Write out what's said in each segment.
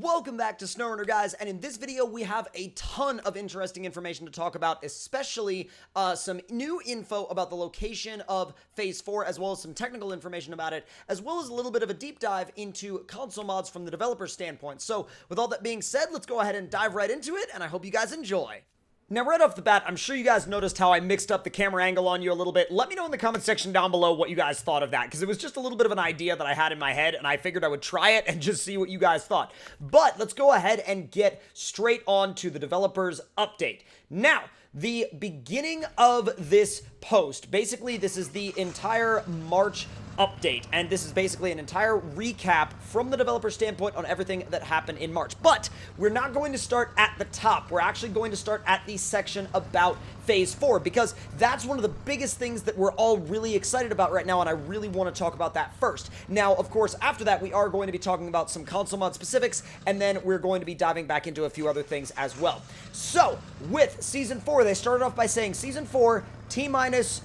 Welcome back to SnowRunner, guys, and in this video we have a ton of interesting information to talk about, especially some new info about the location of Phase 4, as well as some technical information about it, as well as a little bit of a deep dive into console mods from the developer standpoint. So, with all that being said, let's go ahead and dive right into it, and I hope you guys enjoy. Now, right off the bat, I'm sure you guys noticed how I mixed up the camera angle on you a little bit. Let me know in the comment section down below what you guys thought of that, because it was just a little bit of an idea that I had in my head, and I figured I would try it and just see what you guys thought. But let's go ahead and get straight on to the developer's update. Now, the beginning of this post, basically this is the entire March update, and this is basically an entire recap from the developer standpoint on everything that happened in March. But we're not going to start at the top. We're actually going to start at the section about Phase 4, because that's one of the biggest things that we're all really excited about right now, and I really want to talk about that first. Now, of course, after that, we are going to be talking about some console mod specifics, and then we're going to be diving back into a few other things as well. So, with Season 4, they started off by saying, Season 4, T-minus ...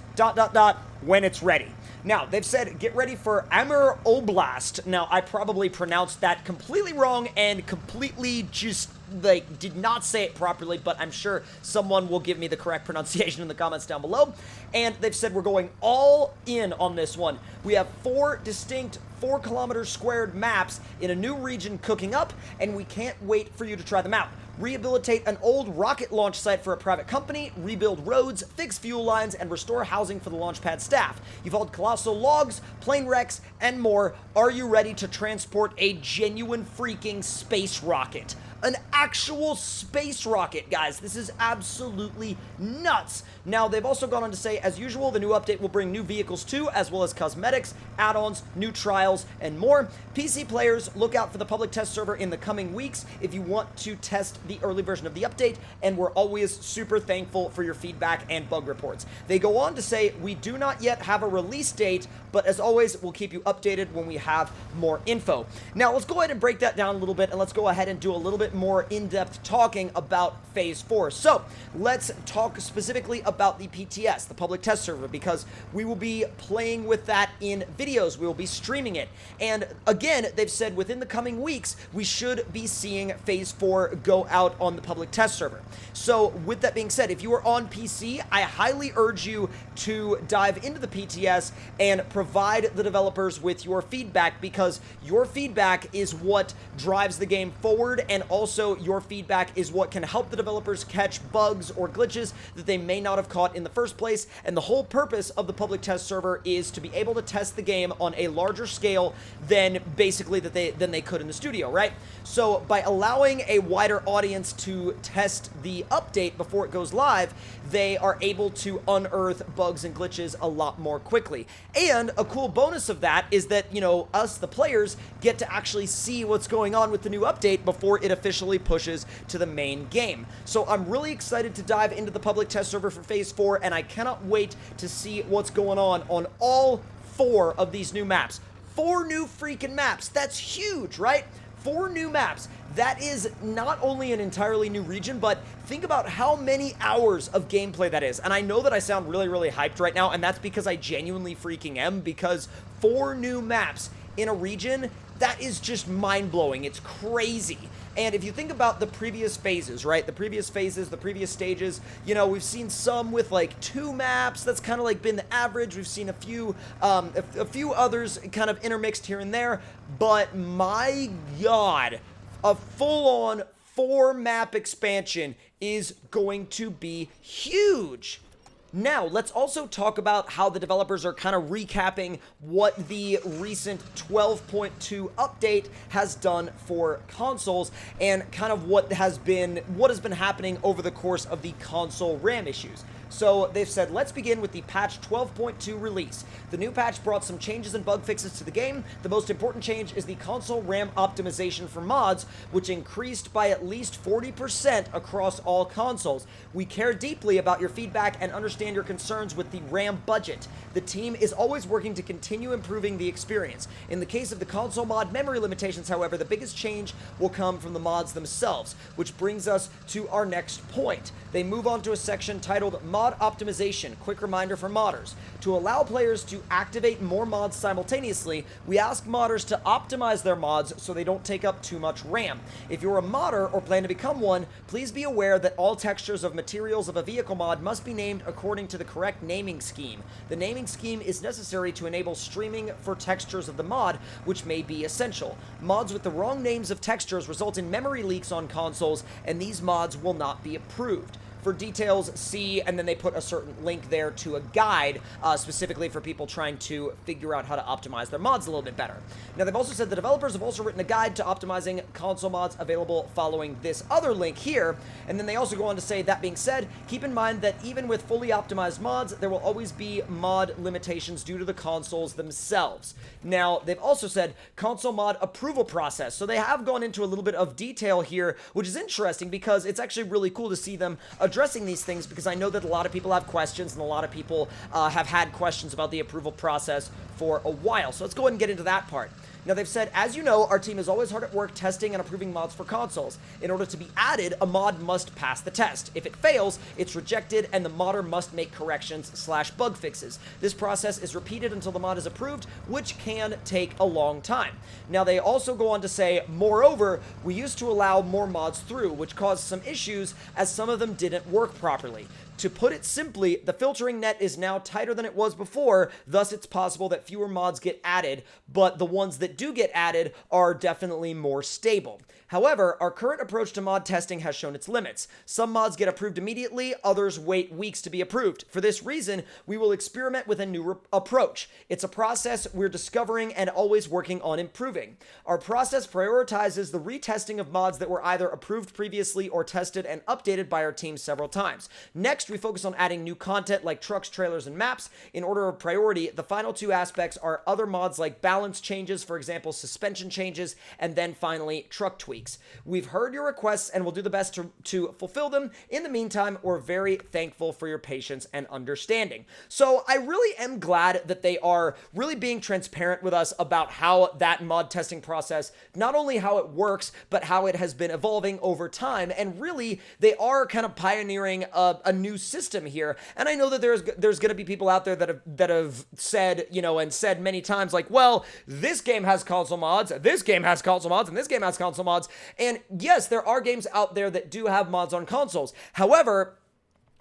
when it's ready. Now, they've said, get ready for Amur Oblast. Now, I probably pronounced that completely wrong and completely just, like, did not say it properly, but I'm sure someone will give me the correct pronunciation in the comments down below. And they've said we're going all in on this one. We have 4 distinct 4-kilometer squared maps in a new region cooking up, and we can't wait for you to try them out. Rehabilitate an old rocket launch site for a private company, rebuild roads, fix fuel lines, and restore housing for the launch pad staff. You've hauled colossal logs, plane wrecks, and more. Are you ready to transport a genuine freaking space rocket? An actual space rocket, guys. This is absolutely nuts. Now, they've also gone on to say, as usual, the new update will bring new vehicles too, as well as cosmetics, add-ons, new trials, and more. PC players, look out for the public test server in the coming weeks if you want to test the early version of the update, and we're always super thankful for your feedback and bug reports. They go on to say, we do not yet have a release date, but as always, we'll keep you updated when we have more info. Now, let's go ahead and break that down a little bit, and let's go ahead and do a little bit more in-depth talking about Phase 4. So, let's talk specifically about the PTS, the public test server, because we will be playing with that in videos. We will be streaming it. And again, they've said within the coming weeks, we should be seeing Phase 4 go out on the public test server. So, with that being said, if you are on PC, I highly urge you to dive into the PTS and provide the developers with your feedback, because your feedback is what drives the game forward, and also your feedback is what can help the developers catch bugs or glitches that they may not have caught in the first place. And the whole purpose of the public test server is to be able to test the game on a larger scale than basically than they could in the studio, right? So by allowing a wider audience to test the update before it goes live, they are able to unearth bugs and glitches a lot more quickly. And a cool bonus of that is that, you know, us, the players, get to actually see what's going on with the new update before it officially pushes to the main game. So I'm really excited to dive into the public test server for Phase 4, and I cannot wait to see what's going on all 4 of these new maps. 4 new freaking maps. That's huge, right? 4 new maps. That is not only an entirely new region, but think about how many hours of gameplay that is. And I know that I sound really, really hyped right now, and that's because I genuinely freaking am, because 4 new maps in a region, that is just mind-blowing. It's crazy. And if you think about the previous phases, right? The previous phases, the previous stages, you know, we've seen some with like 2 maps. That's kind of like been the average. We've seen a few others kind of intermixed here and there. But my God, a full-on 4-map expansion is going to be huge. Now, let's also talk about how the developers are kind of recapping what the recent 12.2 update has done for consoles, and kind of what has been happening over the course of the console RAM issues. So they've said, let's begin with the patch 12.2 release. The new patch brought some changes and bug fixes to the game. The most important change is the console RAM optimization for mods, which increased by at least 40% across all consoles. We care deeply about your feedback and understand your concerns with the RAM budget. The team is always working to continue improving the experience. In the case of the console mod memory limitations, however, the biggest change will come from the mods themselves, which brings us to our next point. They move on to a section titled mod optimization. Quick reminder for modders. To allow players to activate more mods simultaneously, we ask modders to optimize their mods so they don't take up too much RAM. If you're a modder or plan to become one, please be aware that all textures of materials of a vehicle mod must be named according to the correct naming scheme. The naming scheme is necessary to enable streaming for textures of the mod, which may be essential. Mods with the wrong names of textures result in memory leaks on consoles, and these mods will not be approved. For details, see, and then they put a certain link there to a guide specifically for people trying to figure out how to optimize their mods a little bit better. Now, they've also said the developers have also written a guide to optimizing console mods available following this other link here. And then they also go on to say, that being said, keep in mind that even with fully optimized mods, there will always be mod limitations due to the consoles themselves. Now, they've also said console mod approval process. So they have gone into a little bit of detail here, which is interesting because it's actually really cool to see them addressing these things, because I know that a lot of people have questions and a lot of people have had questions about the approval process for a while. So let's go ahead and get into that part. Now, they've said, as you know, our team is always hard at work testing and approving mods for consoles. In order to be added, a mod must pass the test. If it fails, it's rejected, and the modder must make corrections/bug fixes. This process is repeated until the mod is approved, which can take a long time. Now, they also go on to say, moreover, we used to allow more mods through, which caused some issues as some of them didn't work properly. To put it simply, the filtering net is now tighter than it was before, thus it's possible that fewer mods get added, but the ones that do get added are definitely more stable. However, our current approach to mod testing has shown its limits. Some mods get approved immediately, others wait weeks to be approved. For this reason, we will experiment with a new approach. It's a process we're discovering and always working on improving. Our process prioritizes the retesting of mods that were either approved previously or tested and updated by our team several times. Next, we focus on adding new content like trucks, trailers, and maps. In order of priority, the final two aspects are other mods like balance changes, for example, suspension changes, and then finally, truck tweaks. We've heard your requests and will do the best to fulfill them. In the meantime, we're very thankful for your patience and understanding. So I really am glad that they are really being transparent with us about how that mod testing process, not only how it works, but how it has been evolving over time. And really, they are kind of pioneering a new system here. And I know that there's going to be people out there that have said, you know, and said many times like, well, this game has console mods, this game has console mods, and this game has console mods. And yes, there are games out there that do have mods on consoles. However,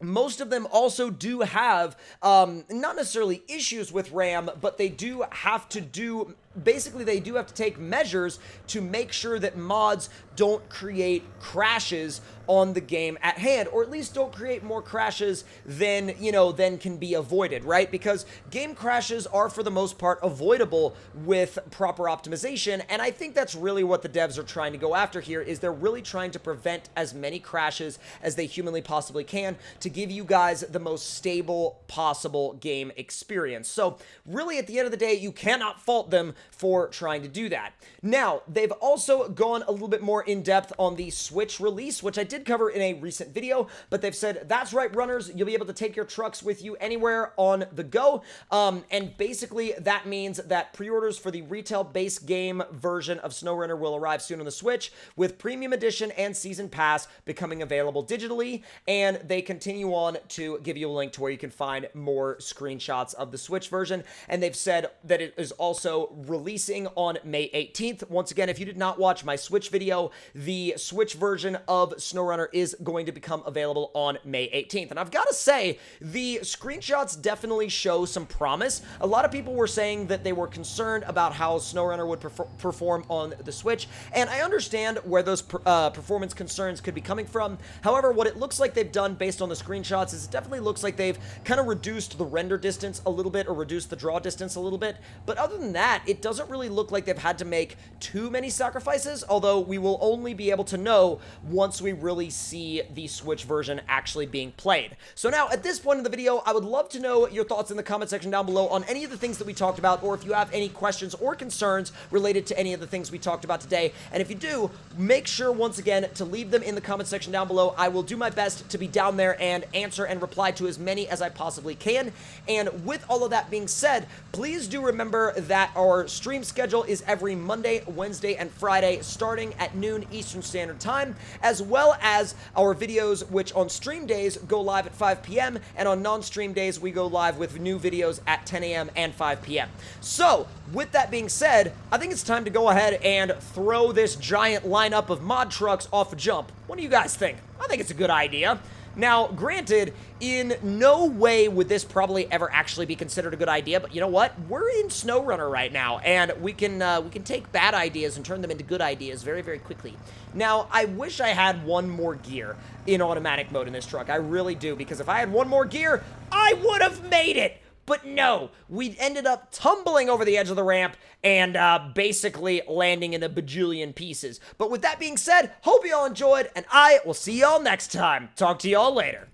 most of them also do have, not necessarily issues with RAM, but they do have to basically they do have to take measures to make sure that mods don't create crashes on the game at hand, or at least don't create more crashes than, you know, than can be avoided, right? Because game crashes are for the most part avoidable with proper optimization, and I think that's really what the devs are trying to go after here, is they're really trying to prevent as many crashes as they humanly possibly can to give you guys the most stable possible game experience. So really, at the end of the day, you cannot fault them for trying to do that. Now, they've also gone a little bit more in depth on the Switch release, which I did cover in a recent video, but they've said, that's right, runners, you'll be able to take your trucks with you anywhere on the go. And basically, that means that pre-orders for the retail base game version of SnowRunner will arrive soon on the Switch, with Premium Edition and Season Pass becoming available digitally, and they continue on to give you a link to where you can find more screenshots of the Switch version, and they've said that it is also releasing on May 18th. Once again, if you did not watch my Switch video, the Switch version of SnowRunner is going to become available on May 18th. And I've got to say, the screenshots definitely show some promise. A lot of people were saying that they were concerned about how SnowRunner would perform on the Switch, and I understand where those performance concerns could be coming from. However, what it looks like they've done based on the screenshots is it definitely looks like they've kind of reduced the render distance a little bit, or reduced the draw distance a little bit. But other than that, it doesn't really look like they've had to make too many sacrifices, although we will only be able to know once we really see the Switch version actually being played. So now, at this point in the video, I would love to know your thoughts in the comment section down below on any of the things that we talked about, or if you have any questions or concerns related to any of the things we talked about today. And if you do, make sure, once again, to leave them in the comment section down below. I will do my best to be down there and answer and reply to as many as I possibly can. And with all of that being said, please do remember that our our stream schedule is every Monday, Wednesday, and Friday starting at noon Eastern Standard Time, as well as our videos, which on stream days go live at 5 p.m., and on non-stream days we go live with new videos at 10 a.m. and 5 p.m. So, with that being said, I think it's time to go ahead and throw this giant lineup of mod trucks off a jump. What do you guys think? I think it's a good idea. Now, granted, in no way would this probably ever actually be considered a good idea, but you know what? We're in SnowRunner right now, and we can take bad ideas and turn them into good ideas very, very quickly. Now, I wish I had one more gear in automatic mode in this truck. I really do, because if I had one more gear, I would have made it! But no, we ended up tumbling over the edge of the ramp and basically landing in a bajillion pieces. But with that being said, hope you all enjoyed, and I will see y'all next time. Talk to y'all later.